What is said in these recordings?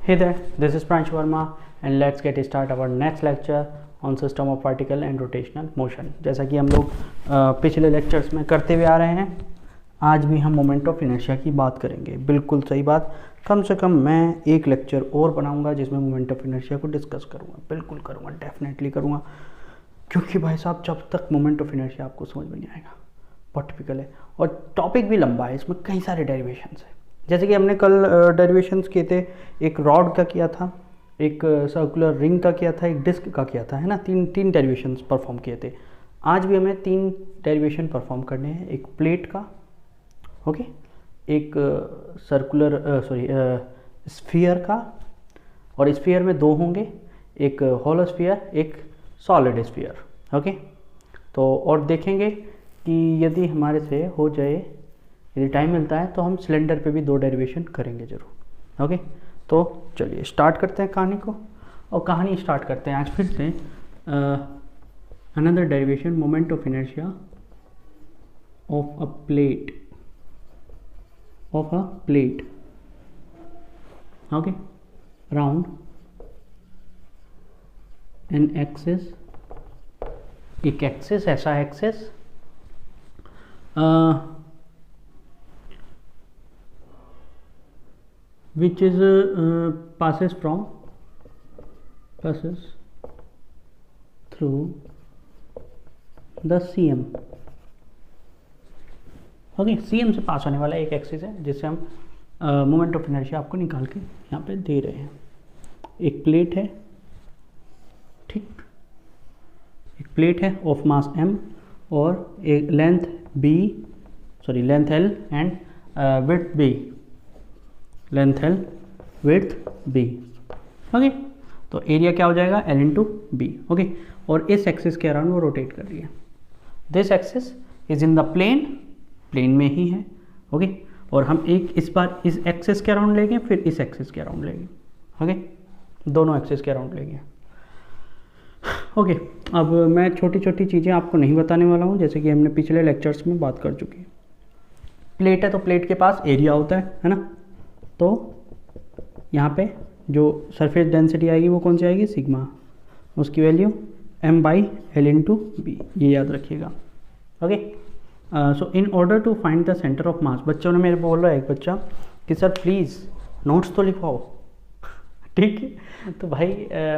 Hey there, this is Pransh Verma and let's get start our next lecture on system of particle and rotational motion। जैसा कि हम लोग पिछले lectures में करते हुए आ रहे हैं, आज भी हम मोमेंट ऑफ इनर्शिया की बात करेंगे। बिल्कुल सही बात, कम से कम मैं एक लेक्चर और बनाऊंगा जिसमें मोमेंट ऑफ इनर्शिया को डिस्कस करूंगा। बिल्कुल करूंगा, डेफिनेटली करूंगा, क्योंकि भाई साहब जब तक मोमेंट ऑफ इनर्शिया आपको समझ में नहीं आएगा, बहुत टिपिकल है। और टॉपिक भी लंबा है, इसमें कई सारे डेरिवेशंस हैं। जैसे कि हमने कल डेरिवेशंस किए थे, एक रॉड का किया था, एक सर्कुलर रिंग का किया था, एक डिस्क का किया था, है ना। तीन डेरिवेशंस परफॉर्म किए थे। आज भी हमें 3 डेरिवेशन परफॉर्म करने हैं। एक प्लेट का, ओके, एक सर्कुलर स्फीयर का, और स्फीयर में 2 होंगे, एक होलो स्फीयर, एक सॉलिड स्फीयर, ओके। तो और देखेंगे कि यदि हमारे से हो जाए, यदि टाइम मिलता है तो हम सिलेंडर पे भी 2 डेरिवेशन करेंगे जरूर, ओके। तो चलिए स्टार्ट करते हैं कहानी को, और कहानी स्टार्ट करते हैं आज फिर से another derivation, moment of inertia of a plate, okay, round an axis, एक एक्सिस, ऐसा axis which is passes through the CM, okay. CM से पास होने वाला एक एक्सिस है जिससे हम मोमेंट ऑफ इनर्शिया आपको निकाल के यहाँ पे दे रहे हैं। एक प्लेट है, ठीक, एक प्लेट है ऑफ मास m और एक length L and width B, length L, width B, okay. तो एरिया क्या हो जाएगा, L इंटू B, ओके। और इस एक्सिस के अराउंड वो रोटेट कर रही है। This axis is in the plane में ही है, ओके। और हम इस बार इस एक्सिस के अराउंड लेंगे, फिर इस एक्सिस के अराउंड लेंगे, ओके। दोनों एक्सिस के अराउंड लेंगे, ओके। अब मैं छोटी छोटी चीज़ें आपको नहीं बताने वाला हूँ, जैसे कि हमने पिछले लेक्चर्स में बात कर चुकी है। प्लेट है तो प्लेट के पास एरिया होता है ना। तो यहाँ पे जो सरफेस डेंसिटी आएगी वो कौन सी आएगी, सिग्मा, उसकी वैल्यू m/L इंटू बी, ये याद रखिएगा, okay. So in order to find the centre of mass, बच्चों ने मेरे बोल रहा है एक बच्चा कि सर प्लीज़ नोट्स तो लिखवाओ, ठीक है। तो भाई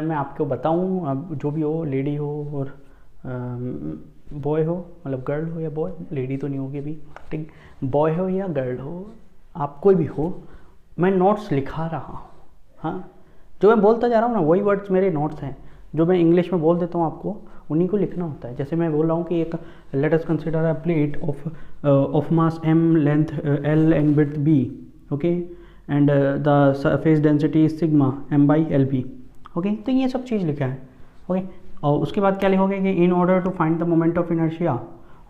मैं आपको बताऊँ, अब जो भी हो, लेडी हो और बॉय हो, मतलब गर्ल हो या बॉय, लेडी तो नहीं होगी अभी, ठीक, बॉय हो या गर्ल हो, आप कोई भी हो, मैं नोट्स लिखा रहा हूँ, हाँ। जो मैं बोलता जा रहा हूँ ना, वही वर्ड्स मेरे नोट्स हैं। जो मैं इंग्लिश में बोल देता हूँ आपको, उन्हीं को लिखना होता है। जैसे मैं बोल रहा हूँ कि एक late us consider a plate of mass m, length L and width B, okay, and the surface density is sigma m/LB, okay. तो ये सब चीज़ लिखा है, ओके। और उसके बाद क्या लिखोगे कि in order to find the moment of inertia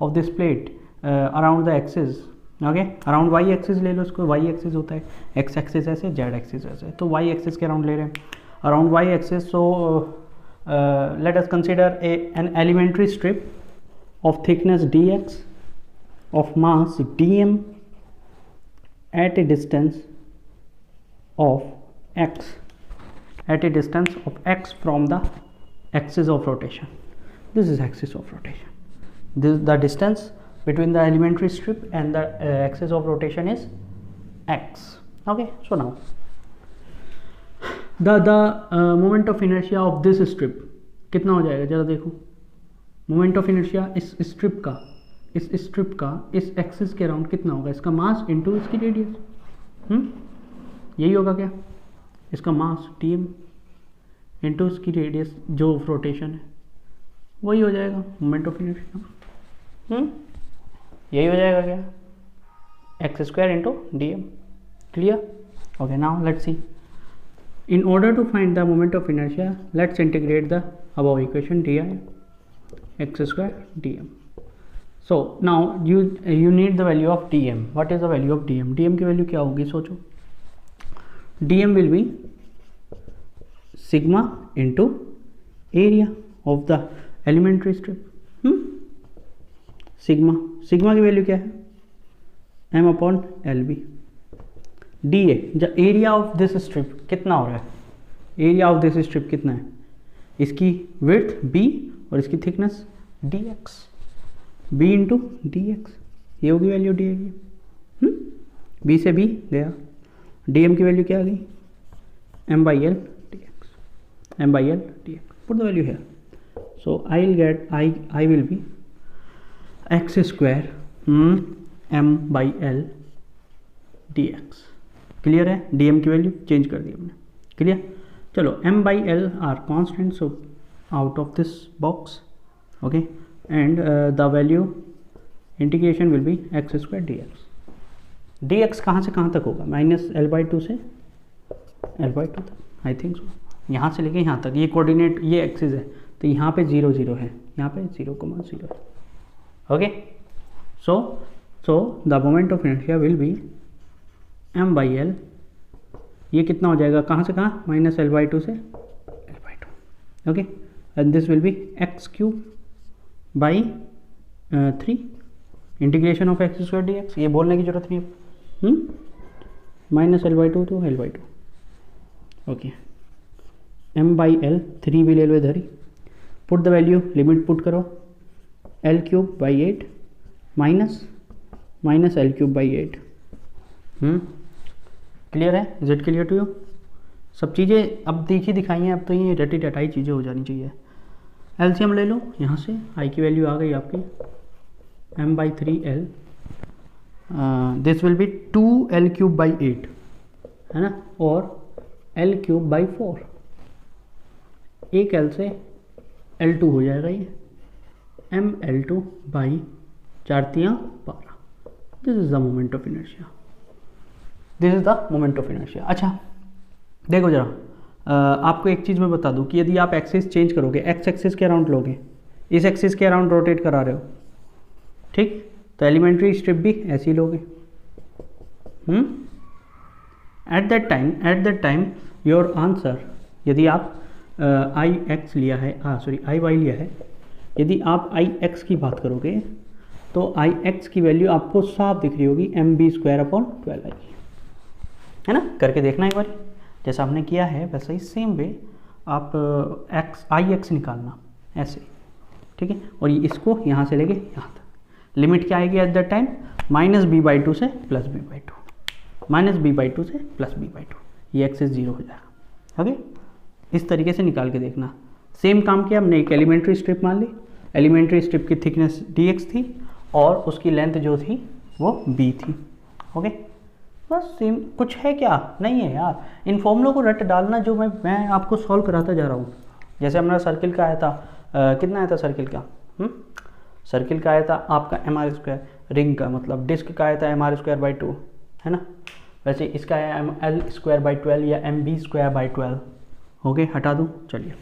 of this plate around the axis, okay. Around Y axis ले लो, उसको वाई एक्सिस होता है, एक्स एक्सिस ऐसे, जेड एक्सिस ऐसे, तो वाई एक्सिस के अराउंड ले रहे हैं, around Y axis. So let us consider an elementary strip of thickness dx of mass dm at a distance of x from the axis of rotation. This is axis of rotation. This the distance between the elementary strip and the axis of rotation is x, okay. So now the moment of inertia of this strip कितना हो जाएगा, जरा देखो। Moment of inertia इस strip का इस axis के around कितना होगा, इसका मास इंटू इसकी रेडियस, यही होगा क्या, इसका मास dm इंटू इसकी रेडियस जो रोटेशन है, वही हो जाएगा मोमेंट ऑफ इनर्शिया, यही हो जाएगा क्या, x² into dm, clear, okay. Now let's see, in order to find the moment of inertia let's integrate the above equation di x² dm. So now you need the value of dm. What is the value of dm? dm की value क्या होगी, सोचो। dm will be sigma into area of the elementary strip, sigma की value क्या है, m/LB, D A, area of this strip कितना हो रहा है, एरिया ऑफ दिस स्ट्रिप कितना है, इसकी विड्थ बी और इसकी thickness D X, B into D X, ये होगी वैल्यू डी ए की। बी से बी गया, डी एम की वैल्यू क्या आ गई, M by L D x, M by L D X, put the value here, so I will get I will be X square M by L D X. Clear है, D M की value change कर दी हमने, clear. चलो m by L R constant, so out of this box, okay, and the value integration will be X square D X. D X कहाँ से कहाँ तक होगा, माइनस एल बाई टू से एल बाई टू तक, I think so, यहाँ से लेके यहाँ तक, ये कोऑर्डिनेट ये एक्सिस है, तो यहाँ पे 0 0 है, यहाँ पे 0,0 है, okay. So the moment of inertia will be m by L, ये कितना हो जाएगा, कहाँ से कहाँ, माइनस एल बाई टू से L by two, okay, and this will be X cube by 3 integration of X square D X, ये बोलने की जरूरत नहीं है, minus L by two two L by two, okay, m by L 3 भी ले लो इधर ही, put the value, limit put करो, L cube by 8 minus L cube by 8, clear है, is it clear to you. सब चीज़ें अब देखी दिखाई हैं, अब तो ये रटी टटाई चीज़ें हो जानी चाहिए। एलसीएम ले लो, यहाँ से आई की वैल्यू आ गई आपकी m by 3 L, this will B 2 L cube by 8, है ना, और एल क्यूब बाई 4, एक एल से L2 हो जाएगा ये, m L2 by 4 3 12, this is the moment of inertia, this is the moment of inertia. अच्छा देखो जरा, आपको एक चीज़ मैं बता दूं कि यदि आप एक्सिस चेंज करोगे, एक्स एक्सिस के अराउंड लोगे, इस एक्सिस के अराउंड रोटेट करा रहे हो, ठीक, तो एलिमेंट्री स्ट्रिप भी ऐसी लोगे। Eight that time your answer, यदि आप आई एक्स लिया है, सॉरी आई वाई लिया है, यदि आप आई एक्स की बात करोगे तो आई एक्स की वैल्यू आपको साफ दिख रही होगी, एम बी स्क्वायर अपॉन 12 आएगी, है ना, करके देखना एक बार, जैसा हमने किया है वैसे ही सेम वे आप एक्स आई एक्स निकालना ऐसे, ठीक है, और ये इसको यहाँ से लेके यहाँ तक, लिमिट क्या आएगी at that time, minus b by two से plus b by two, minus b by two से प्लस बी बाई टू, ये एक्सेस 0 हो जाएगा, ओके। इस तरीके से निकाल के देखना। सेम काम किया हमने, एक एलिमेंट्री स्ट्रिप मान ली, एलिमेंट्री स्ट्रिप की थिकनेस dx थी और उसकी लेंथ जो थी वो b थी, ओके, बस सेम। कुछ है क्या, नहीं है यार, इन फॉर्मूलों को रट डालना जो मैं आपको सॉल्व कराता जा रहा हूँ। जैसे हमारा सर्किल का आया था, कितना आया था सर्किल का, सर्किल का आया था आपका mr², रिंग का मतलब डिस्क का आया था mr²/2, है ना, वैसे इसका आया l²/12 या mb²/12, ओके, हटा दूँ। चलिए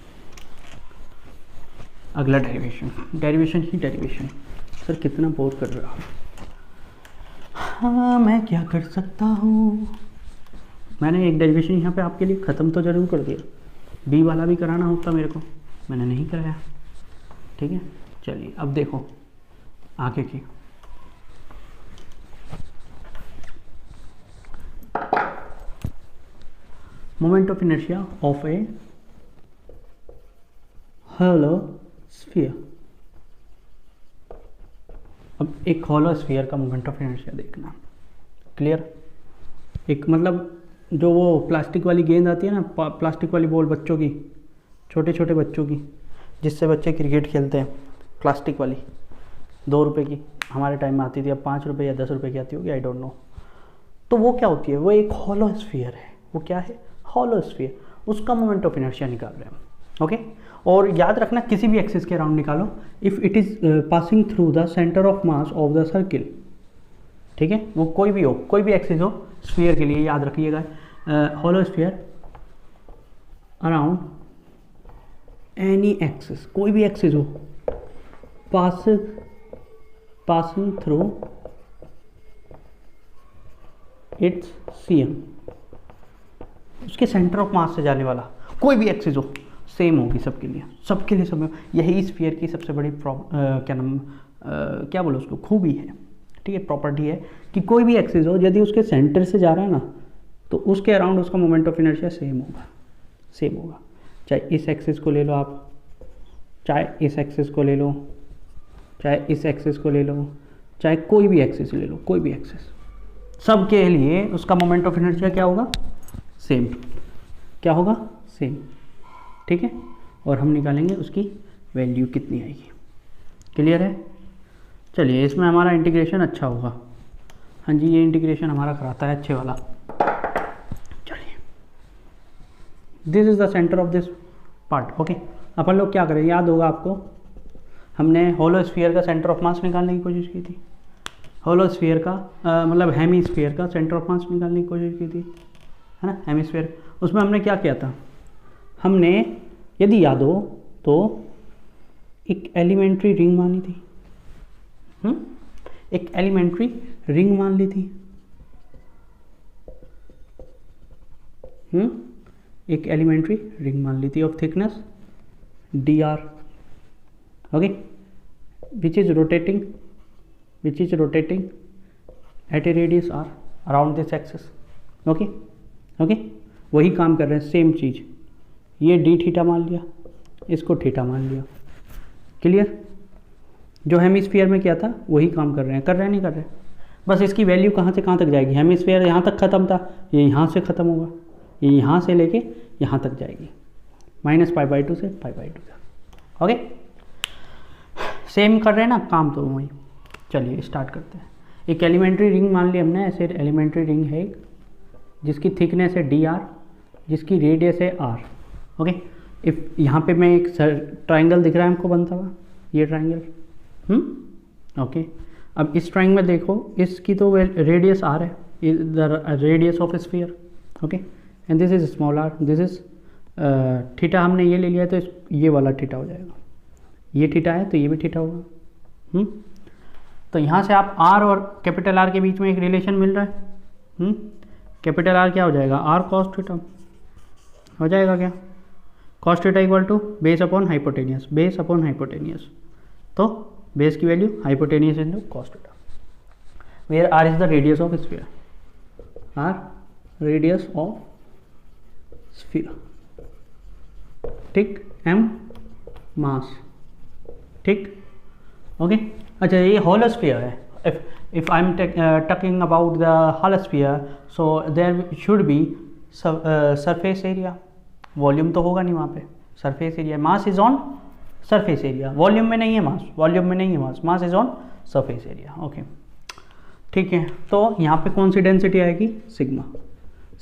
अगला डेरिवेशन ही डेरिवेशन। सर कितना बोर कर रहे हो आप, हाँ मैं क्या कर सकता हूँ। मैंने एक डेरिवेशन यहाँ पे आपके लिए ख़त्म तो ज़रूर कर दिया, बी वाला भी कराना होता मेरे को, मैंने नहीं कराया, ठीक है। चलिए अब देखो आगे की, moment of inertia of A hollow sphere. अब एक हॉलो स्फीयर का मोमेंट ऑफ इनर्शिया देखना, क्लियर। एक मतलब जो वो प्लास्टिक वाली गेंद आती है ना, प्लास्टिक वाली बॉल बच्चों की, छोटे छोटे बच्चों की, जिससे बच्चे क्रिकेट खेलते हैं, प्लास्टिक वाली 2 रुपए की, हमारे टाइम में आती थी, अब 5 रुपये या 10 रुपये की आती होगी, आई डोंट नो। तो वो क्या होती है, वो एक हॉलो स्फीयर है। वो क्या है, हॉलो स्फीयर, उसका मोमेंट ऑफ इनर्शिया निकाल रहे हैं हम, ओके। और याद रखना किसी भी एक्सिस के अराउंड निकालो, if it is passing through the centre of mass of the circle, ठीक है, वो कोई भी हो, कोई भी एक्सिस हो स्फीयर के लिए, याद रखिएगा, hollow sphere around any axis, कोई भी एक्सिस हो, पासिंग थ्रू इट्स CM, उसके सेंटर ऑफ मास से जाने वाला कोई भी एक्सिस हो, सेम होगी सबके लिए, सब। यही स्फीयर की सबसे बड़ी क्या बोलो उसको, खूबी है, ठीक है, प्रॉपर्टी है कि कोई भी एक्सिस हो, यदि उसके सेंटर से जा रहा है ना, तो उसके अराउंड उसका मोमेंट ऑफ इनर्शिया सेम होगा। चाहे इस एक्सिस को ले लो आप, चाहे इस एक्सिस को ले लो, चाहे इस एक्सिस को ले लो, चाहे कोई भी एक्सिस ले लो, कोई भी एक्सिस, सब के लिए उसका मोमेंट ऑफ इनर्शिया क्या होगा? सेम। क्या होगा? सेम। ठीक है, और हम निकालेंगे उसकी वैल्यू कितनी आएगी। क्लियर है? चलिए, इसमें हमारा इंटीग्रेशन अच्छा होगा। हाँ जी, ये इंटीग्रेशन हमारा कराता है अच्छे वाला। चलिए, this is the centre of this part. Okay, अपन लोग क्या करें, याद होगा आपको, हमने होलो स्फीयर का सेंटर ऑफ मास निकालने की कोशिश की थी। होलो स्फीयर का मतलब हेमी स्फीयर का सेंटर ऑफ मास निकालने की कोशिश की थी, है ना, हेमी स्फीयर। उसमें हमने क्या किया था? हमने, यदि याद हो तो, एक एलिमेंट्री रिंग मानी थी। एक एलिमेंट्री रिंग मान ली थी। एक एलिमेंट्री रिंग मान ली थी of thickness dr, okay, which is rotating at a radius r around this axis। Okay, वही काम कर रहे हैं, सेम चीज। ये डी थीटा मान लिया, इसको थीटा मान लिया। क्लियर? जो हेमिस्फीयर में किया था वही काम कर रहे हैं, नहीं कर रहे? बस इसकी वैल्यू कहाँ से कहाँ तक जाएगी? हेमिस्फीयर यहाँ तक ख़त्म था, ये यहाँ से ख़त्म होगा, ये यहाँ से लेके यहाँ तक जाएगी, -π/2 से π/2 तक। ओके, सेम कर रहे हैं ना काम, तो वही। चलिए स्टार्ट करते हैं। एक एलिमेंट्री रिंग मान ली हमने, ऐसे एलिमेंट्री रिंग है एक, जिसकी थिकनेस है dr, जिसकी रेडियस है r। ओके, इफ यहाँ पे मैं एक ट्राइंगल दिख रहा है हमको बनता हुआ, ये ट्राइंगल। ओके, अब इस ट्राइंगल में देखो, इसकी तो रेडियस r है, the radius of sphere. Okay, and this is small r, this is theta हमने ये ले लिया है, तो ये वाला थीटा हो जाएगा। ये थीटा है तो ये भी थीटा होगा। तो यहाँ से आप r और कैपिटल R के बीच में एक रिलेशन मिल रहा है। कैपिटल R क्या हो जाएगा? r cos थीटा हो जाएगा क्या? cos theta equal to base upon hypotenuse, base upon hypotenuse. तो बेस की value hypotenuse into cos theta, where r is the radius of sphere, r radius of sphere. ठीक, m mass. ठीक, okay. अच्छा, ये hollow sphere है। If I am talking about the hollow sphere, so there should be surface area. Volume तो होगा नहीं वहाँ पे, surface area. Mass is on surface area, volume में नहीं है mass, mass is on surface area. Okay, ठीक है। तो यहाँ पे कौन सी डेंसिटी आएगी? सिग्मा।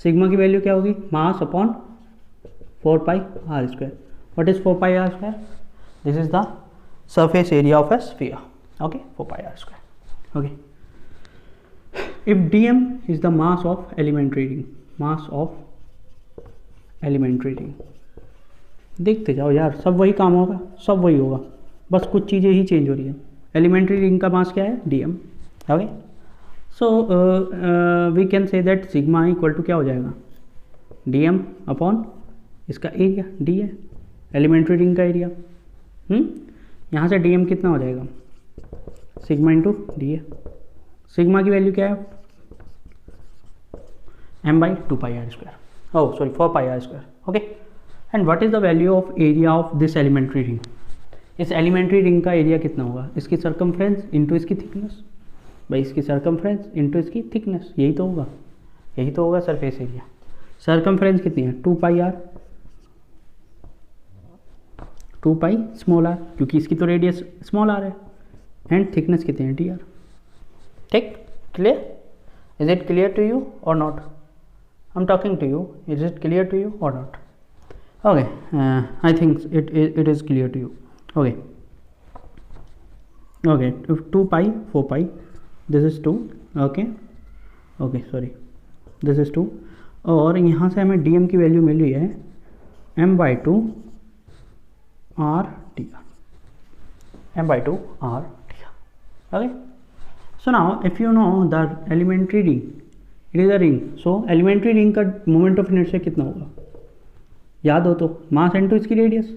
सिग्मा की वैल्यू क्या होगी? Mass upon 4πr²। What is 4πr²? This is the surface area of a sphere। okay, 4πr²। okay, if dm is the mass of elementary ring, देखते जाओ यार, सब वही काम होगा, सब वही होगा, बस कुछ चीज़ें ही चेंज हो रही है। एलिमेंट्री रिंग का मास क्या है? dm। Okay, so we can say that sigma equal to क्या हो जाएगा? dm अपॉन इसका एरिया, d है एलिमेंट्री रिंग का एरिया। यहाँ से dm कितना हो जाएगा? सिग्मा इंटू डी है। सिग्मा की वैल्यू क्या है? m/2πr²। Oh sorry, 4πr²। Okay, and what is the value of area of this elementary ring? इस एलिमेंट्री रिंग का एरिया कितना होगा? इसकी सर्कमफ्रेंस इंटू इसकी थिकनेस, भाई इसकी सर्कमफ्रेंस इंटू इसकी थिकनेस, यही तो होगा सरफेस एरिया। सर्कमफ्रेंस कितनी है? 2πr, 2π स्मॉल r, क्योंकि इसकी तो रेडियस स्मॉल r है, एंड थिकनेस कितनी है? dr। ठीक, clear? Is it clear to you or not? I am talking to you, is it clear to you or not? Okay, I think it is clear to you. Okay, 2π 4π, this is 2। Okay sorry, this is 2, और यहाँ से हमें dm की value मिल रही है m/2 r dr, m/2 r dr। okay, so now if you know the elementary ring, it is a ring, so elementary ring का moment of inertia कितना होगा? याद हो तो मास इंटू इसकी radius,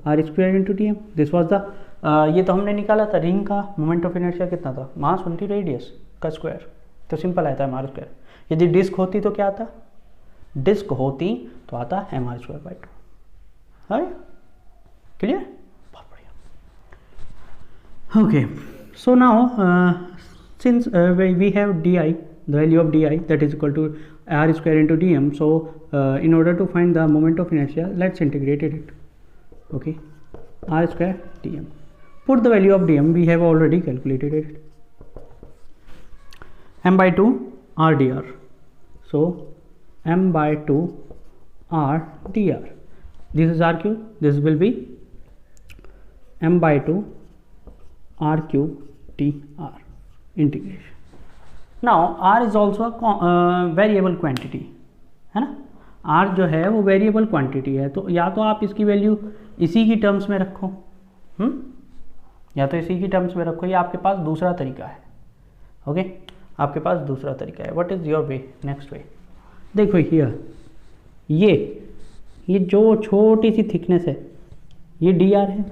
r² into dm। This was the ये तो हमने निकाला था, रिंग का मोमेंट ऑफ इनर्शिया कितना था? मास इंटू रेडियस का स्क्वायर, तो सिंपल आता है r²। यदि डिस्क होती तो क्या आता? डिस्क होती तो आता mr²/2। है क्लियर? बहुत बढ़िया। Okay, so now since we have di, the value of di that is equal to r square into dm, so in order to find the moment of inertia, let's integrate it. Okay, r square dm, put the value of dm, we have already calculated it, m/2 r dr, so m/2 r dr, this is r cube, this will be m/2 r cube dr integration. Now r is also a variable quantity है ना, r जो है वो variable quantity है, तो या तो आप इसकी वैल्यू इसी की टर्म्स में रखो, या तो इसी की टर्म्स में रखो, या आपके पास दूसरा तरीका है। ओके, आपके पास दूसरा तरीका है। What is your way? Next way देखो, हियर ये जो छोटी सी थिकनेस है ये डी आर है,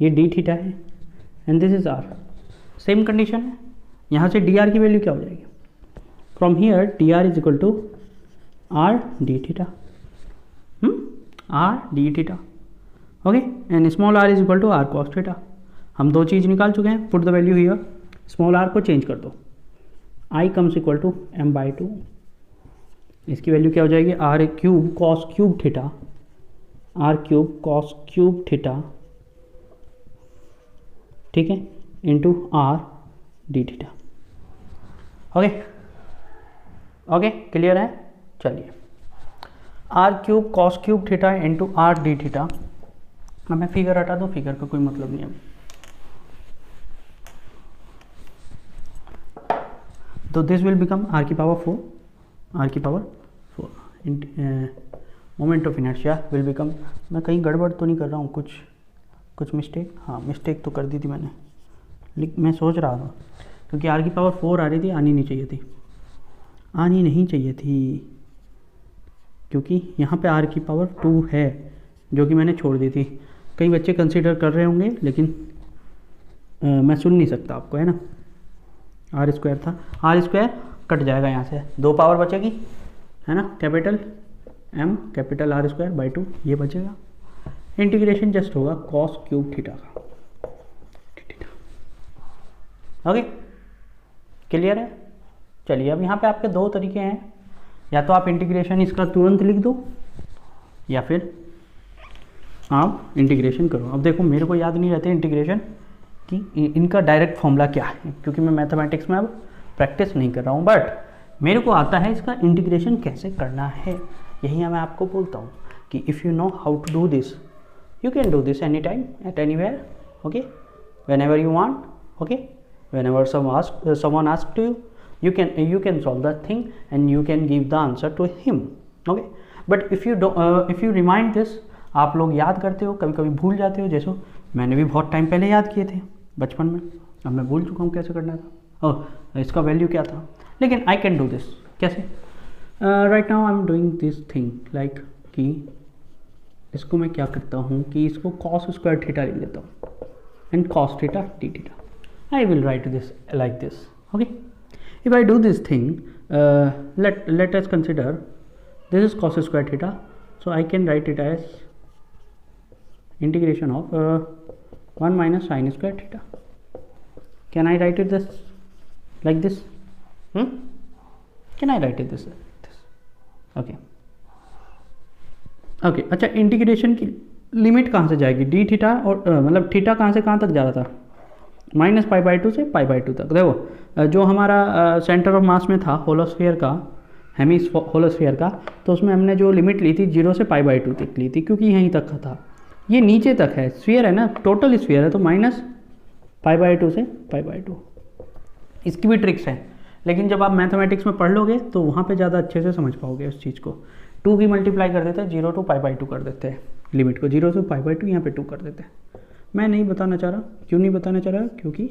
ये डी थीटा है, and this is R. Same condition है, यहाँ से डी आर की वैल्यू क्या हो जाएगी? From here D R is equal to R D theta, R D theta. Okay, and small R is equal to R cos theta. हम दो चीज़ निकाल चुके हैं, put the value here, small R को चेंज कर दो, आई कम्स इक्वल टू m/2, इसकी वैल्यू क्या हो जाएगी? R cube cos cube theta, R cube cos cube theta, ठीक है, into R D theta. Okay okay, clear है? चलिए, R cube cos cube theta into R D theta. अब मैं फिगर हटा दूँ, फिगर का कोई मतलब नहीं है। तो दिस विल बिकम आर की पावर 4, आर की power 4 moment of inertia will become, मैं कहीं गड़बड़ तो नहीं कर रहा हूँ, कुछ मिस्टेक? हाँ, मिस्टेक तो कर दी थी मैंने, मैं सोच रहा था क्योंकि आर की पावर 4 आ रही थी, आनी नहीं चाहिए थी, क्योंकि यहाँ पे आर की पावर 2 है जो कि मैंने छोड़ दी थी। कई बच्चे कंसीडर कर रहे होंगे, लेकिन मैं सुन नहीं सकता आपको, है ना। आर स्क्वायर था, आर स्क्वायर कट जाएगा यहाँ से, 2 पावर बचेगी, है ना, capital M capital R square by 2 ये बचेगा। इंटीग्रेशन जस्ट होगा कॉस क्यूब थीटा का। ओके, क्लियर है? चलिए, अब यहाँ पे आपके 2 तरीके हैं, या तो आप इंटीग्रेशन इसका तुरंत लिख दो, या फिर आप इंटीग्रेशन करो। अब देखो, मेरे को याद नहीं रहते इंटीग्रेशन कि इनका डायरेक्ट फॉर्मूला क्या है, क्योंकि मैं मैथमेटिक्स में अब प्रैक्टिस नहीं कर रहा हूँ, बट मेरे को आता है इसका इंटीग्रेशन कैसे करना है। यही मैं आपको बोलता हूँ कि if you know how to do this, you can do this any time at anywhere, okay, whenever you want, okay, whenever someone asks to you can solve that thing and you can give the answer to him, okay, but if you remind this, आप लोग याद करते हो, कभी कभी भूल जाते हो, जैसे मैंने भी बहुत टाइम पहले याद किए थे बचपन में, अब मैं भूल चुका हूँ कैसे करना था, और इसका वैल्यू क्या था, लेकिन आई कैन डू दिस कैसे। Right now I am doing this thing like कि इसको मैं क्या करता हूँ कि इसको कॉस स्क्वायर थीटा लिख देता हूँ and cos theta D theta. I will write this like this, okay. If I do this thing, let us consider this is cos square theta, so I can write it as integration of 1 minus sin square theta. Can I write it this like this? Can I write it this like this? Okay. Okay, अच्छा, integration की limit कहाँ से जाएगी? D theta, और मतलब theta कहाँ से कहाँ तक जा रहा था? -π/2 से π/2 तक। देखो, जो हमारा सेंटर ऑफ मास में था होलोस्फीयर का, होलोस्फीयर का, तो उसमें हमने जो लिमिट ली थी 0 से π/2 तक ली थी, क्योंकि यहीं तक का था, ये नीचे तक है, स्फीयर है ना, टोटल स्फीयर है, तो -π/2 से π/2। इसकी भी ट्रिक्स है, लेकिन जब आप मैथमेटिक्स में पढ़ लोगे तो वहाँ पे ज़्यादा अच्छे से समझ पाओगे उस चीज़ को। 2 की मल्टीप्लाई कर देते हैं, 0 to π/2 कर देते हैं, लिमिट को 0 से π/2, यहाँ पे 2 कर देते हैं। मैं नहीं बताना चाह रहा, क्यों नहीं बताना चाह रहा? क्योंकि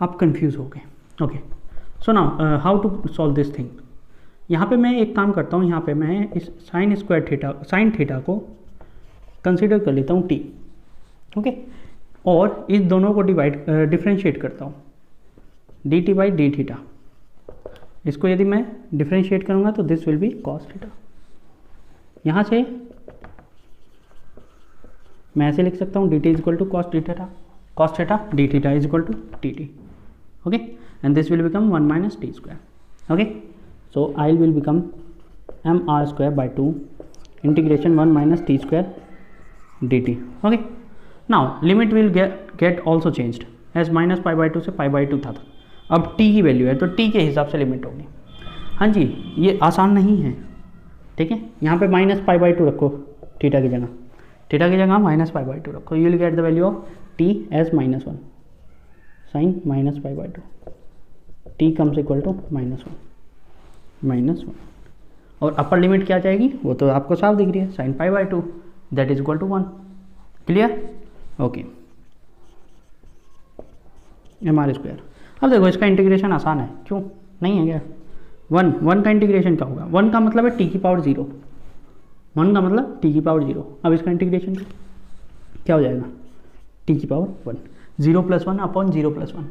आप कंफ्यूज हो गए। Okay, so now how to solve this thing. यहाँ पे मैं एक काम करता हूँ, यहाँ पे मैं इस साइन थीटा को कंसीडर कर लेता हूँ t, ओके, और इस दोनों को डिफ्रेंशिएट करता हूँ dt बाई डी थीटा। इसको यदि मैं डिफ्रेंशिएट करूँगा तो this will be cos theta. यहाँ से मैं ऐसे लिख सकता हूँ dt is equal to cos theta D theta is equal to T T, okay, and this will become 1 minus T square, okay. So I will become M R square by 2 integration 1 minus T square D T, okay. Now limit will get also changed as minus pi by 2 से पाई by 2 था. अब t की value है तो t के हिसाब से limit होगी. हाँ जी, ये आसान नहीं है, ठीक है. यहाँ पे माइनस पाई बाई 2 रखो थीटा की जगह माइनस पाई बाई 2 रखो. You will get the value of t as -1 sine minus pi by 2. t comes equal to -1 और अपर लिमिट क्या जाएगी वो तो आपको साफ दिख रही है, sine pi by 2 that is equal to 1. Clear, okay. M R square. अब देखो इसका इंटीग्रेशन आसान है, क्यों नहीं है क्या. 1 का इंटीग्रेशन क्या होगा, 1 का मतलब है t की पावर 0, 1 का मतलब t की पावर 0. अब इसका इंटीग्रेशन क्या हो जाएगा, t की पावर 1, 0 + 1 अपॉन 0 + 1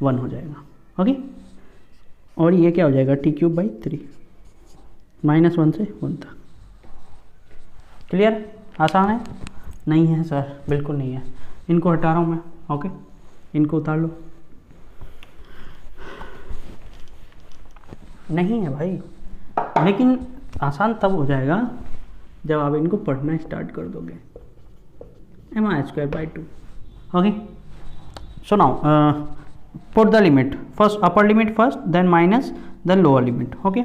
1 हो जाएगा, ओके. और ये क्या हो जाएगा t³/3 -1 से 1 तक. क्लियर, आसान है. नहीं है सर, बिल्कुल नहीं है. इनको हटा रहा हूँ मैं, ओके. इनको उतार लो. नहीं है भाई, लेकिन आसान तब हो जाएगा जब आप इनको पढ़ना स्टार्ट कर दोगे. mr²/2, okay. So now put the limit first, upper limit first, then minus, then lower limit, okay.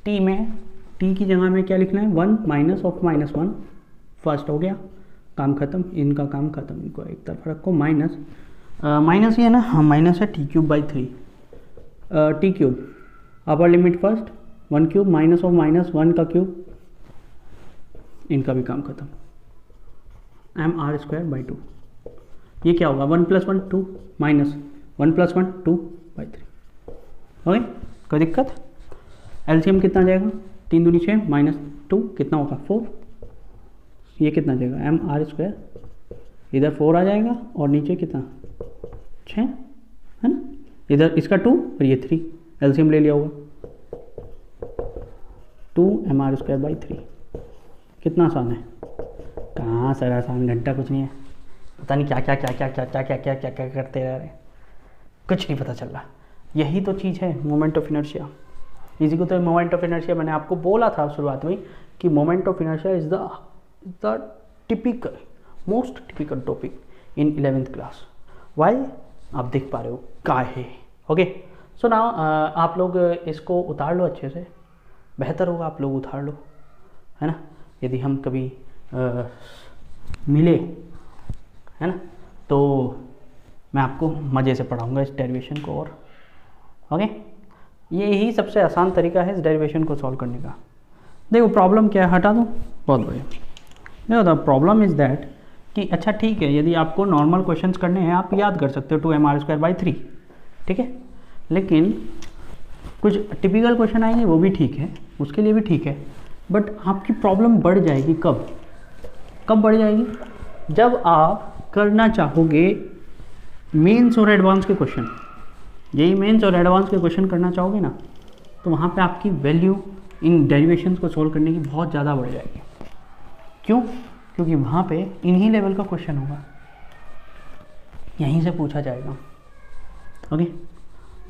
t में t की जगह में क्या लिखना है, 1 माइनस ऑफ -1 फर्स्ट हो गया, काम खत्म. इनका काम खत्म, इनको एक तरफ रखो. माइनस ही है ना, हाँ माइनस है t³/3 t³ upper limit first 1³ minus of -1 का क्यूब, इनका भी काम खत्म. mr²/2 ये क्या होगा, 1 + 1 2 माइनस 1 + 1 2/3, ओके. कोई दिक्कत. एलसीएम कितना जाएगा, 3 दूनी 6 -2 कितना होगा 4. ये कितना जाएगा mr², इधर 4 आ जाएगा और नीचे कितना 6 है ना, इधर इसका 2 और ये 3, एलसीएम ले लिया होगा. 2 mr²/3 कितना आसान है. कहाँ सर आसान, घंटा कुछ नहीं है. पता नहीं क्या करते रह रहे हैं, कुछ नहीं पता चल रहा. यही तो चीज़ है मोमेंट ऑफ इनर्शिया. इसी को तो मोमेंट ऑफ इनर्शिया मैंने आपको बोला था शुरुआत में कि moment of inertia is the typical most typical topic in 11th class. Why, आप देख पा रहे हो का है, ओके. सो नाउ आप लोग इसको उतार लो अच्छे से, बेहतर होगा आप लोग उतार लो, है ना. यदि हम कभी मिले, है ना, तो मैं आपको मज़े से पढ़ाऊँगा इस डेरिवेशन को. और ओके, ये ही सबसे आसान तरीका है इस डेरिवेशन को सॉल्व करने का. देखो प्रॉब्लम क्या है, हटा दूँ, बहुत बढ़िया. देखो द प्रॉब्लम इज़ दैट कि अच्छा ठीक है, यदि आपको नॉर्मल क्वेश्चंस करने हैं आप याद कर सकते हो 2 mr²/3, ठीक है. लेकिन कुछ टिपिकल क्वेश्चन आएंगे वो भी ठीक है, उसके लिए भी ठीक है. बट आपकी प्रॉब्लम बढ़ जाएगी कब बढ़ जाएगी, जब आप करना चाहोगे मेंस और एडवांस के क्वेश्चन. यही मेंस और एडवांस के क्वेश्चन करना चाहोगे ना, तो वहाँ पे आपकी वैल्यू इन डेरिवेशंस को सॉल्व करने की बहुत ज़्यादा बढ़ जाएगी. क्यों, क्योंकि वहाँ पे इन्हीं लेवल का क्वेश्चन होगा, यहीं से पूछा जाएगा, ओके.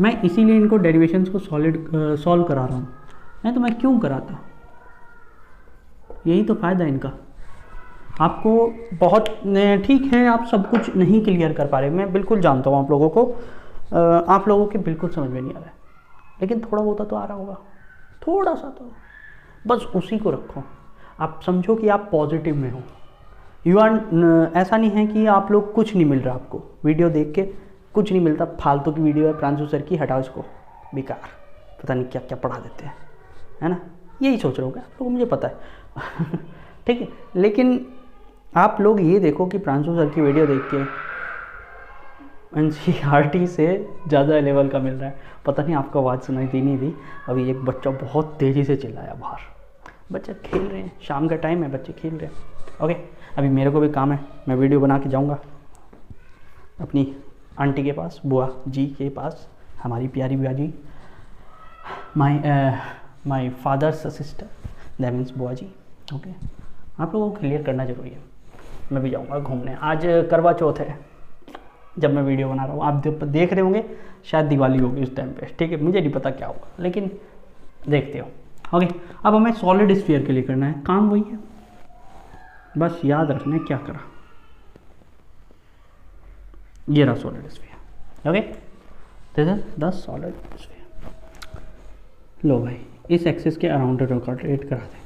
मैं इसीलिए इनको डेरिवेशंस को सॉल्व करा रहा हूँ, नहीं तो मैं क्यों कराता. यही तो फ़ायदा है इनका. आपको बहुत ठीक है, आप सब कुछ नहीं क्लियर कर पा रहे, मैं बिल्कुल जानता हूँ. आप लोगों के बिल्कुल समझ में नहीं आ रहा है, लेकिन थोड़ा बहुत तो आ रहा होगा, थोड़ा सा तो, बस उसी को रखो. आप समझो कि आप पॉजिटिव में हो. ऐसा नहीं है कि आप लोग कुछ नहीं मिल रहा आपको, वीडियो देख के कुछ नहीं मिलता, फालतू की वीडियो है प्रांशु सर की, हटाओ इसको, बेकार, पता नहीं क्या क्या पढ़ा देते हैं, है ना. यही सोच रहे हो क्या आप लोग, मुझे पता है ठीक है. लेकिन आप लोग ये देखो कि प्रांशु सर की वीडियो देख के NCERT से ज़्यादा लेवल का मिल रहा है. पता नहीं आपको आवाज़ सुनाई दी नहीं दी. अभी एक बच्चा बहुत तेज़ी से चिल्लाया बाहर, बच्चे खेल रहे हैं, शाम का टाइम है, बच्चे खेल रहे हैं, ओके. अभी मेरे को भी काम है, मैं वीडियो बना के जाऊँगा अपनी आंटी के पास, बुआ जी के पास, हमारी प्यारी बुआ जी, my father's sister. That means बुआ जी। ओके, आप लोगों को क्लियर करना जरूरी है। मैं भी जाऊँगा घूमने, आज करवा चौथ है जब मैं वीडियो बना रहा हूँ, आप देख रहे होंगे शायद दिवाली होगी उस टाइम पे, ठीक है, मुझे नहीं पता क्या होगा, लेकिन देखते हो। ओके, अब हमें सॉलिड स्फीयर के लिए करना है, काम वही है, बस याद रखना है क्या करा। ये रहा solid sphere. Okay, this is the solid sphere. लो भाई, इस एक्सिस के अराउंड रोटेट करा दें,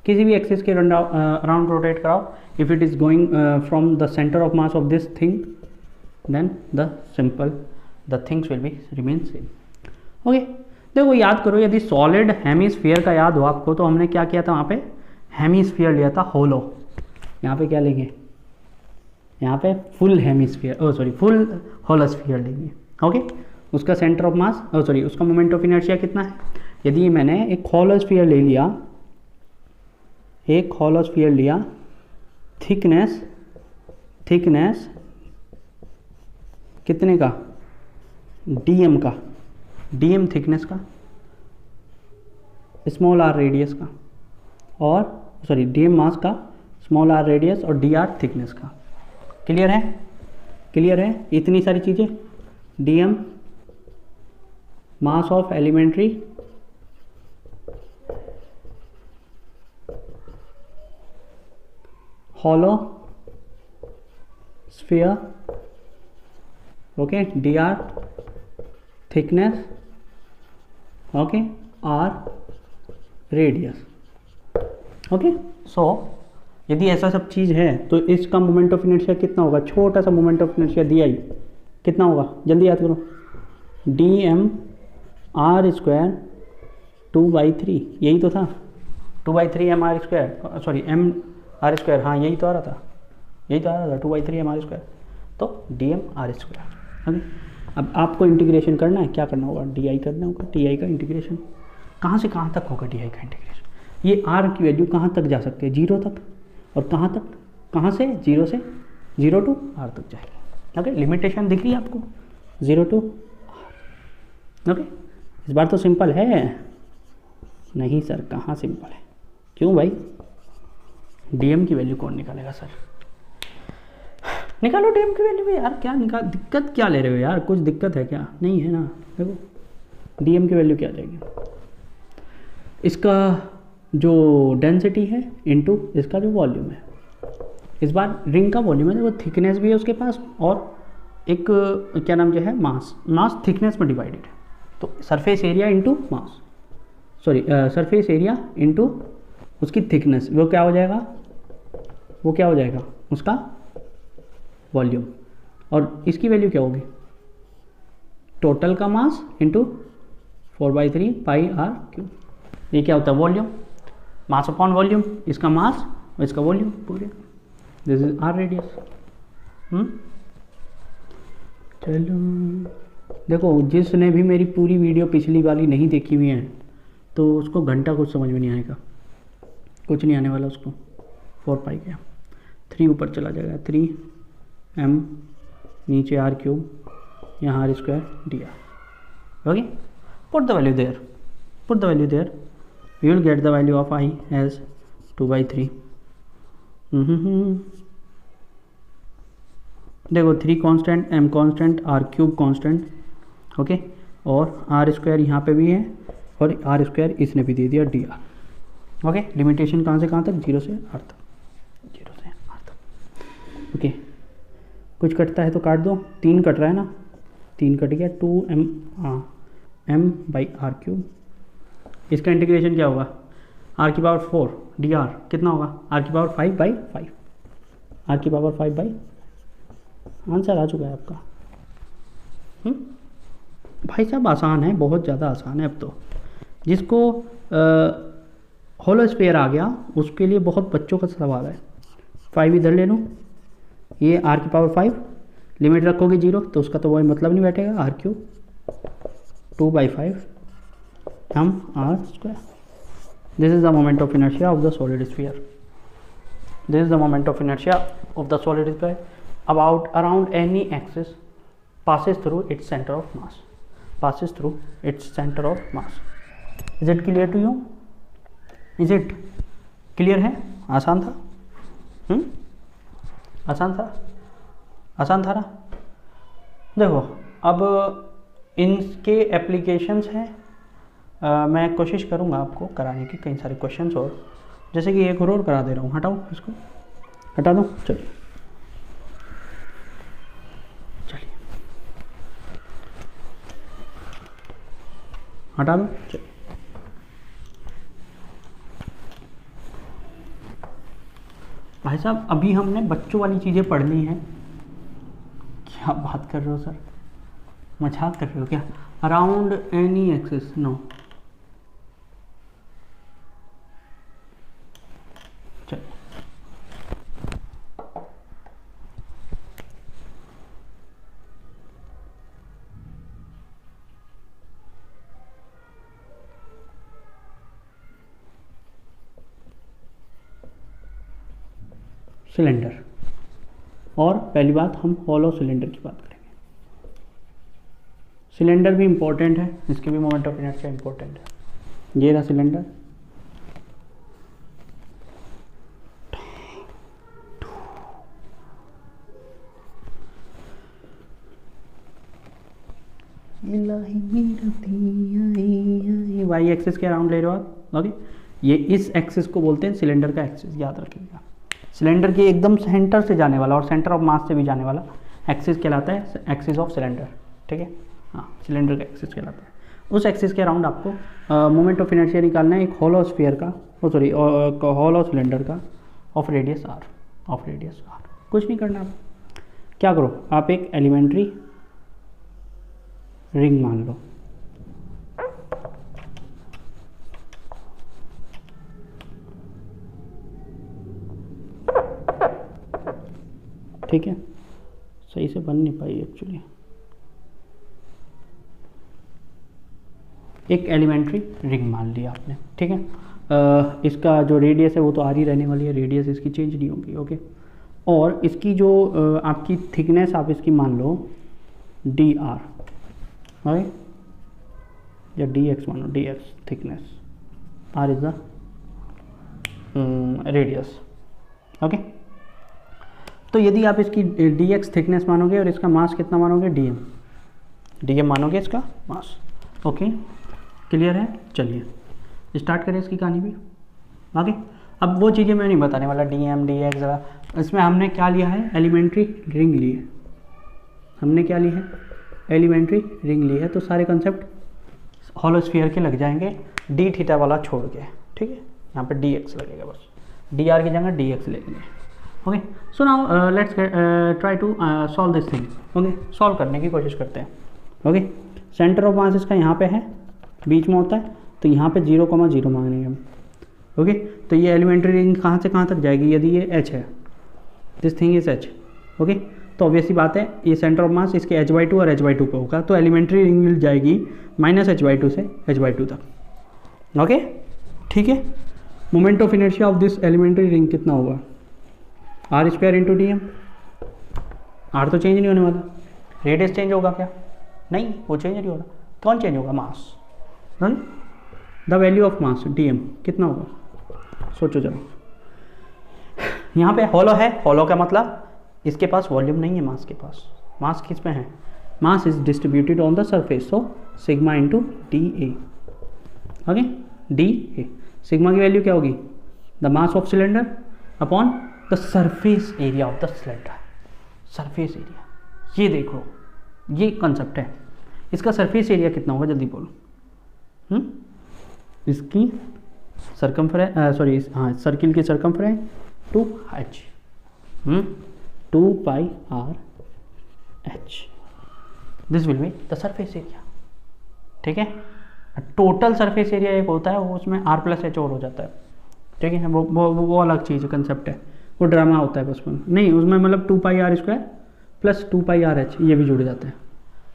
किसी भी एक्सिस के अराउंड रोटेट कराओ। If it is going from the centre of mass of this thing, then the things will be remain same. Okay, देखो याद करो, यदि सॉलिड हेमीस्फीयर का याद हो आपको, तो हमने क्या किया था वहाँ पे, हेमीस्फीयर लिया था होलो। यहाँ पे क्या लेंगे, यहाँ पे फुल हेमीस्फीयर, सॉरी फुल होलोस्फीयर लेंगे। ओके, उसका सेंटर ऑफ मास, सॉरी उसका मोमेंट ऑफ इनर्शिया कितना है। यदि मैंने एक होलोस्फीयर ले लिया, एक होलोस्फीयर लिया, थिकनेस कितने का, डीएम का, डीएम थिकनेस का, स्मॉल आर रेडियस का, और सॉरी डीएम मास का, स्मॉल आर रेडियस और डी आर थिकनेस का। क्लियर है, क्लियर है इतनी सारी चीज़ें। Dm mass of elementary, hollow sphere, okay, d r thickness, okay, r radius. Okay, so यदि ऐसा सब चीज़ है तो इसका मोमेंट ऑफ इनर्शिया कितना होगा, छोटा सा मोमेंट ऑफ इनर्शिया दिया ही, कितना होगा जल्दी याद करो, डी एम आर स्क्वायर 2/3, यही तो था, 2/3 M R square, sorry M R square, हाँ यही तो आ रहा था, यही तो आ रहा था 2/3 एम आर स्क्वायर, तो D M R square. Okay, अब आपको इंटीग्रेशन करना है, क्या करना होगा, डी आई करना होगा, डी आई का इंटीग्रेशन कहाँ से कहाँ तक होगा, डी आई का इंटीग्रेशन। ये आर की वैल्यू कहाँ तक जा सकती है, 0 तक, और कहाँ तक, कहाँ से 0 से 0 टू आर तक जाएगी। ओके, लिमिटेशन दिख रही है आपको, 0 टू आर। ओके, इस बार तो सिंपल है, नहीं सर कहाँ सिंपल है, क्यों भाई, डीएम की वैल्यू कौन निकालेगा सर, निकालो डीएम की वैल्यू भी यार, क्या निकाल, दिक्कत क्या ले रहे हो यार, कुछ दिक्कत है क्या, नहीं है ना। देखो डीएम की वैल्यू क्या आ जाएगी, इसका जो डेंसिटी है इनटू इसका जो वॉल्यूम है, इस बार रिंग का वॉल्यूम है, देखो थिकनेस भी है उसके पास, और एक क्या नाम जो है मास, मास थिकनेस में डिवाइडेड है, तो surface area into mass, sorry surface area into उसकी थिकनेस, वो क्या हो जाएगा, वो क्या हो जाएगा उसका वॉल्यूम, और इसकी वैल्यू क्या होगी, टोटल का mass into 4/3 pi R cube. ये क्या होता है, वॉल्यूम, मास अपॉन वॉल्यूम, इसका मास और इसका वॉल्यूम पूरे, दिस इज आर रेडियस। चलो देखो, जिसने भी मेरी पूरी वीडियो पिछली वाली नहीं देखी हुई है तो उसको घंटा कुछ समझ में नहीं आएगा, कुछ नहीं आने वाला उसको। 4 पाई गया, 3 ऊपर चला जाएगा, 3m नीचे आर क्यूब, यहाँ R square D R. Okay, put the value there, put the value there, we will get the value of I as 2/3। देखो 3 constant, m constant, R cube constant, okay, और R square यहाँ पे भी है, और R square इसने भी दे दिया डी आर। ओके, लिमिटेशन कहाँ से कहाँ तक, 0 से r तक, 0 से r तक। ओके, कुछ कटता है तो काट दो, 3 कट रहा है ना, 3 कट गया, 2m m/r क्यूब। इसका इंटीग्रेशन क्या होगा, r की पावर 4 dr कितना होगा, r की पावर 5/5, r की पावर 5/, आंसर आ चुका है आपका। भाई साहब आसान है, बहुत ज़्यादा आसान है। अब तो जिसको होलो स्फीयर आ गया उसके लिए बहुत बच्चों का सवाल है। 5 इधर ले लूँ, ये r की पावर 5, लिमिट रखोगे 0 तो उसका तो वही मतलब नहीं बैठेगा, r cube 2/5 m r square. This is the moment of inertia of the solid sphere, this is the moment of inertia of the solid sphere about around any axis passes through its center of mass, passes through its center of mass. Is it clear to you? Is it? Clear है? आसान था? आसान था? आसान था ना? देखो अब इनके एप्लीकेशंस हैं, मैं कोशिश करूँगा आपको कराने की कई सारे क्वेश्चंस, और जैसे कि एक और करा दे रहा हूँ, हटाऊँ इसको, हटा दूँ, चलिए चलिए हटा दूँ, चलिए। भाई साहब अभी हमने बच्चों वाली चीज़ें पढ़नी है। क्या बात कर रहे हो सर, मजाक कर रहे हो क्या? Around any axis, no. चलिए सिलेंडर, और पहली बात हम हॉलो सिलेंडर की बात करेंगे। सिलेंडर भी इम्पोर्टेंट है, इसके भी मोमेंट ऑफ इनर्शिया इम्पोर्टेंट है। ये रहा सिलेंडर, वाई एक्सिस के अराउंड ले रहे हो आप, ओके। ये इस एक्सिस को बोलते हैं सिलेंडर का एक्सिस, याद रखिएगा। सिलेंडर के एकदम सेंटर से जाने वाला और सेंटर ऑफ मास से भी जाने वाला एक्सिस कहलाता है एक्सिस ऑफ सिलेंडर, ठीक है। हाँ, सिलेंडर का एक्सिस कहलाता है। उस एक्सिस के अराउंड आपको मोमेंट ऑफ इनर्शिया निकालना है एक हॉलो स्फीयर का, सॉरी हॉलो सिलेंडर का, of radius R, of radius R. कुछ नहीं करना, आप क्या करो, आप एक एलिमेंट्री रिंग मान लो, ठीक है। सही से बन नहीं पाई एक्चुअली। एक एलिमेंट्री रिंग मान लिया आपने, ठीक है। इसका जो रेडियस है वो तो आर ही रहने वाली है, रेडियस इसकी चेंज नहीं होगी, ओके। और इसकी जो आपकी थिकनेस आप इसकी मान लो डी आर, या डी एक्स मानो, D X thickness, R is the radius, okay. तो यदि आप इसकी डी एक्स थिकनेस मानोगे और इसका मास कितना मानोगे, डी एम मानोगे इसका मास, ओके। क्लियर है? चलिए स्टार्ट करें इसकी कहानी भी आगे। अब वो चीज़ें मैं नहीं बताने वाला, डी एम डी एक्स, इसमें हमने क्या लिया है, एलिमेंट्री रिंग ली है। हमने क्या ली है, एलिमेंट्री रिंग ली है। तो सारे कंसेप्ट हॉलो स्फीयर के लग जाएंगे, डी थीटा वाला छोड़ के, ठीक है। यहाँ पे डी एक्स लगेगा, बस डी आर की जगह डी एक्स ले लेंगे, okay. So now let's try to solve this thing, okay. Solve करने की कोशिश करते हैं, ओके। सेंटर ऑफ मास इसका यहाँ पे है, बीच में होता है, तो यहाँ पे 0,0 मांगेंगे हम, ओके। तो ये एलिमेंट्री रिंग कहाँ से कहाँ तक जाएगी, यदि ये एच है, this thing is H, okay. तो ऑब्वियसली बात है, ये सेंटर ऑफ मास इसके h/2 और h/2 पे होगा, तो एलिमेंट्री रिंग मिल जाएगी -h/2 से h/2 तक, ओके, ठीक है। Moment of inertia of this elementary ring कितना होगा, R square into D M. R तो चेंज नहीं होने वाला, रेडियस चेंज होगा क्या, नहीं, वो चेंज नहीं होगा। कौन चेंज होगा, mass, the value of mass d m कितना होगा, सोचो जरा। यहाँ पे हॉलो है, हॉलो का मतलब इसके पास वॉल्यूम नहीं है, मास के पास, मास किस में है, mass is distributed on the surface, so sigma into D A, okay, D A. Sigma की वैल्यू क्या होगी, the mass of cylinder upon the surface area of the cylinder, surface area. ये देखो, ये कंसेप्ट है। इसका सरफेस एरिया कितना होगा, जल्दी बोलो। इसकी सरकमफ्रेंस, सॉरी हाँ, सर्किल की circumference 2h, 2πr h, this will be the surface area, ठीक है। टोटल सरफेस एरिया एक होता है, वो उसमें r + h और हो जाता है, ठीक है। वो अलग चीज़ कंसेप्ट है, वो ड्रामा होता है बस में, नहीं उसमें मतलब 2πr² + 2πrh ये भी जुड़ जाते हैं।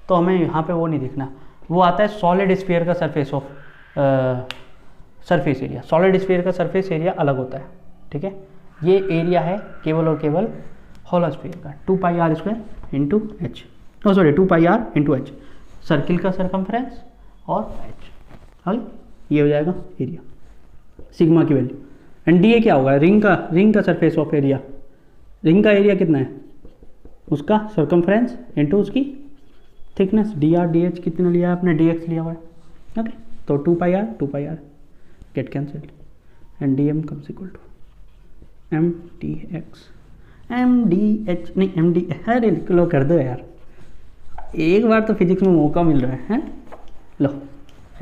तो हमें यहाँ पे वो नहीं देखना, वो आता है सॉलिड स्फीयर का surface of surface area. Solid sphere का सरफेस एरिया अलग होता है, ठीक है। ये एरिया है केवल और केवल हॉलो स्फीयर का, 2πr² into h, sorry 2πr into h, circle का सरकमफ्रेंस और h, हाँ ये हो जाएगा एरिया। सिग्मा की वैल्यू एंड डी ए क्या होगा, रिंग का सरफेस ऑफ एरिया, रिंग का एरिया कितना है, उसका सर्कमफ्रेंस इनटू उसकी thickness, D R D H कितना लिया है आपने, डी एक्स लिया हुआ है। ओके, तो 2 pi r get cancelled and d M comes equal to m d x, m D h नहीं एम डी, अरे लो कर दो यार, एक बार तो फिजिक्स में मौका मिल रहा है, लो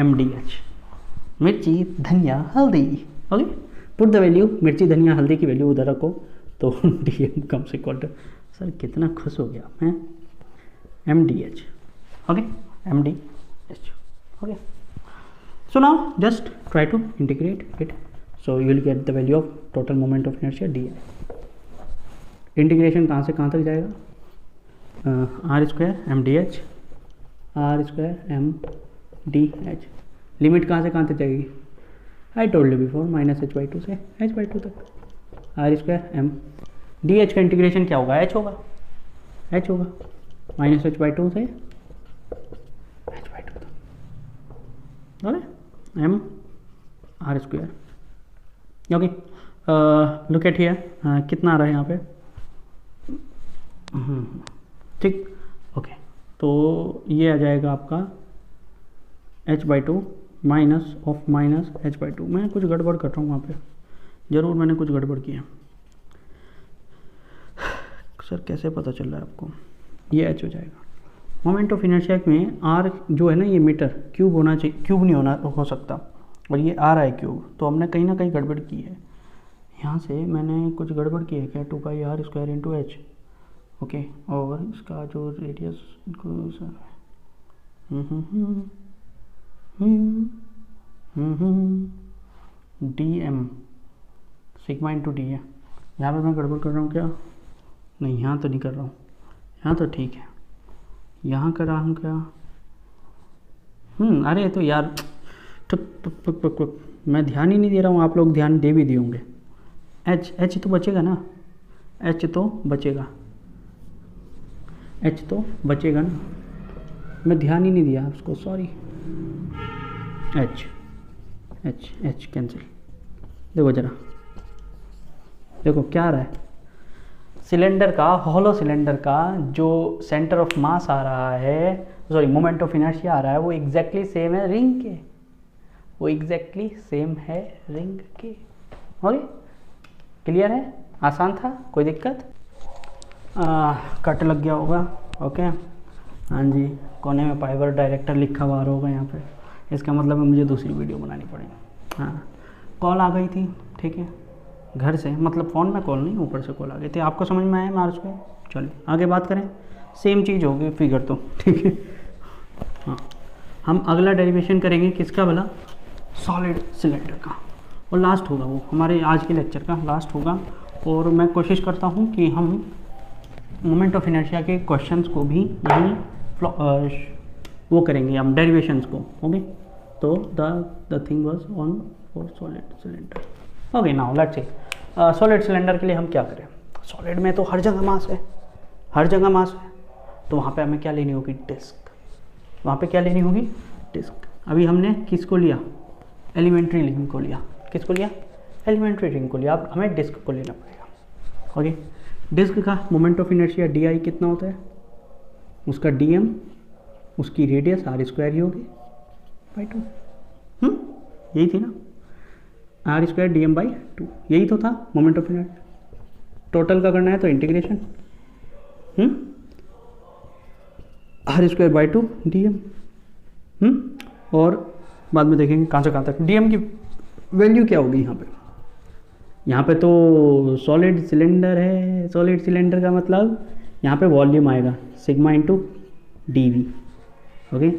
एम डी एच, मिर्ची धनिया हल्दी। ओके, पुट द वैल्यू, मिर्ची धनिया हल्दी की वैल्यू उधर रखो, तो D M comes equal to, sir कितना खुश हो गया हैं, M D H. Okay, M D H. Okay, so now just try to integrate it, so you will get the value of total moment of inertia D I. Integration कहाँ से कहाँ तक जाएगा, R square M D H, R square M D H, limit कहाँ से कहाँ तक जाएगी, I told you before minus H by two से एच बाई टू तक, R square M D H का इंटीग्रेशन क्या होगा, एच होगा, एच होगा माइनस एच बाई टू से एच बाई टू तक। Okay, M R square. Okay, look at here, कितना आ रहा है यहाँ पे, ठीक। ओके, तो ये आ जाएगा आपका H by two minus of minus H by to. मैं कुछ गड़बड़ कर रहा हूँ वहाँ पे, ज़रूर मैंने कुछ गड़बड़ किया सर, कैसे पता चल रहा है आपको, ये एच हो जाएगा। मोमेंट ऑफ इनर्शिया में आर जो है ना, ये मीटर क्यूब होना चाहिए, क्यूब नहीं होना हो सकता, और ये आ रहा है क्यूब, तो हमने कहीं ना कहीं गड़बड़ की है, यहाँ से मैंने कुछ गड़बड़ की है क्या, 2 pi are square into h. Okay, और इसका जो radius d m sigma into D है, यहाँ पे मैं गड़बड़ कर रहा हूँ क्या, नहीं यहाँ तो नहीं कर रहा हूँ, यहाँ तो ठीक है, यहाँ कर रहा हूँ क्या, अरे तो यार टुक मैं ध्यान ही नहीं दे रहा हूँ, आप लोग ध्यान दे भी दिए होंगे। एच तो बचेगा ना, एच तो बचेगा, एच तो बचेगा ना, मैं ध्यान ही नहीं दिया उसको, sorry. H H H cancel, देखो जरा, देखो क्या आ रहा है, सिलेंडर का, हॉलो सिलेंडर का जो सेंटर ऑफ मास आ रहा है, सॉरी मोमेंट ऑफ इनर्शिया आ रहा है, वो एग्जैक्टली सेम है रिंग के, वो एग्जैक्टली सेम है रिंग के। ओके, क्लियर है, आसान था, कोई दिक्कत, कट लग गया होगा। ओके, हाँ जी, कोने में पाइवर डायरेक्टर लिखा हुआ होगा यहाँ पे, इसका मतलब है मुझे दूसरी वीडियो बनानी पड़ेगी। हाँ, कॉल आ गई थी, ठीक है, घर से, मतलब फ़ोन में कॉल नहीं, ऊपर से कॉल आ गई थी, आपको समझ में आया मार्च को, चलिए आगे बात करें, सेम चीज़ होगी फिगर तो, ठीक है। हाँ, हम अगला डेरिवेशन करेंगे किसका भला, सॉलिड सिलेंडर का, और लास्ट होगा वो हमारे आज के लेक्चर का लास्ट होगा, और मैं कोशिश करता हूँ कि हम मोमेंट ऑफ इनर्शिया के क्वेश्चंस को भी यहीं वो करेंगे हम डेरिवेशंस को। ओके, तो the thing was on for solid cylinder. Okay, now let's C solid cylinder के लिए हम क्या करें, सॉलिड में तो हर जगह मास है, हर जगह मास है, तो वहाँ पे हमें क्या लेनी होगी, डिस्क, वहाँ पे क्या लेनी होगी, डिस्क। अभी हमने किसको लिया, एलिमेंट्री रिंग को लिया, किसको लिया, एलिमेंट्री रिंग को लिया, अब हमें डिस्क को लेना पड़ेगा। ओके, डिस्क का moment of inertia D I कितना होता है, उसका डी एम, उसकी रेडियस आर स्क्वायर ही होगी बाई 2, यही थी ना, R square D M by 2, यही तो था मोमेंट ऑफ इनर्शिया। टोटल का करना है तो integration, R square by 2 D M, और बाद में देखेंगे कहाँ से कहाँ तक डी एम की वैल्यू क्या होगी। यहाँ पे तो सॉलिड सिलेंडर है, सॉलिड सिलेंडर का मतलब यहाँ पे वॉल्यूम आएगा sigma into D V. Okay,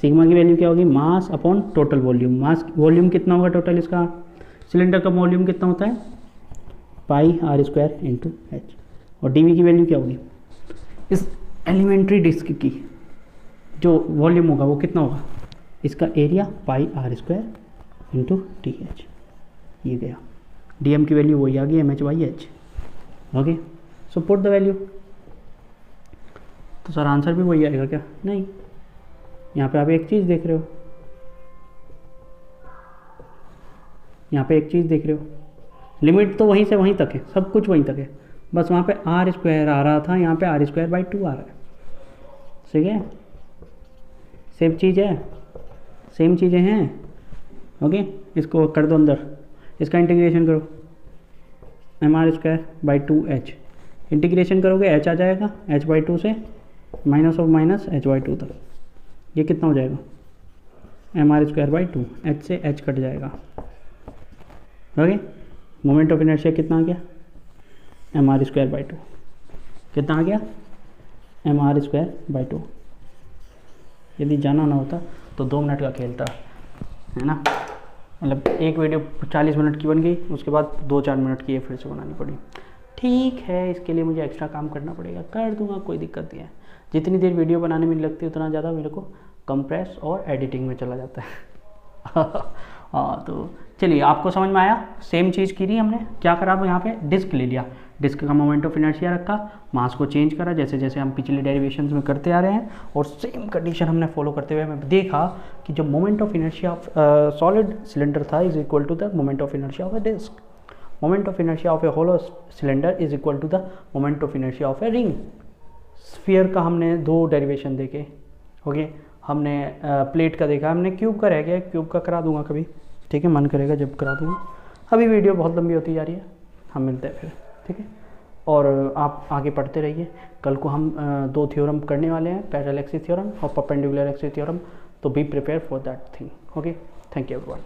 sigma की वैल्यू क्या होगी, mass upon total volume, mass volume कितना होगा टोटल इसका, सिलेंडर का वॉल्यूम कितना होता है, पाई आर स्क्वायर इंटू एच, और डी वी की वैल्यू क्या होगी, इस एलिमेंट्री डिस्क की जो वॉल्यूम होगा वो कितना होगा, इसका area pi are square into D H, ये गया, डी एम की वैल्यू वही आ गई M H by H. Okay, so put the value, तो सर आंसर भी वही आएगा क्या, नहीं, यहाँ पे आप एक चीज़ देख रहे हो, यहाँ पे एक चीज़ देख रहे हो, लिमिट तो वहीं से वहीं तक है, सब कुछ वहीं तक है, बस वहाँ पे आर स्क्वायर आ रहा था, यहाँ पे आर स्क्वायर बाई 2 आ रहा है। ठीक है, सेम चीज़ है, सेम चीज़ें हैं। ओके, इसको कर दो अंदर, इसका इंटीग्रेशन करो, M R square by 2h, integration करोगे h आ जाएगा, h/2 से माइनस ऑफ माइनस h/2 तक, ये कितना हो जाएगा, M R square by 2, h से h कट जाएगा। ओके, मोमेंट ऑफ इनर्शिया कितना आ गया, एम आर स्क्वायर बाई 2, कितना आ गया, एम आर स्क्वायर बाई 2। यदि जाना ना होता तो 2 मिनट का खेल था, है ना, मतलब एक वीडियो 40 मिनट की बन गई, उसके बाद 2-4 मिनट की ये फिर से बनानी पड़ी। ठीक है, इसके लिए मुझे एक्स्ट्रा काम करना पड़ेगा, कर दूंगा, कोई दिक्कत नहीं है। जितनी देर वीडियो बनाने में लगती है उतना ज़्यादा मेरे को कंप्रेस और एडिटिंग में चला जाता है। हाँ, तो चलिए, आपको समझ में आया। सेम चीज़ की थी हमने, क्या करा, अब यहाँ पे डिस्क ले लिया, डिस्क का मोमेंट ऑफ इनर्शिया रखा, मास को चेंज करा जैसे जैसे हम पिछले डेरिवेशंस में करते आ रहे हैं, और सेम कंडीशन हमने फॉलो करते हुए हमें देखा कि जो moment of inertia of solid cylinder था is equal to the moment of inertia of a disc, moment of inertia of a hollow cylinder is equal to the moment of inertia of a ring. Sphere का हमने 2 derivation देखे। Okay, हमने plate का देखा, हमने cube का रह गया, क्यूब का करा दूंगा कभी, ठीक है, मन करेगा जब करा दूंगा। अभी वीडियो बहुत लंबी होती जा रही है, हम मिलते हैं फिर, ठीक है। और आप आगे पढ़ते रहिए, कल को हम 2 थ्योरम करने वाले हैं, पैरेलल एक्सिस थ्योरम और परपेंडिकुलर एक्सिस थ्योरम, तो be prepare for that thing. Okay, thank you everyone.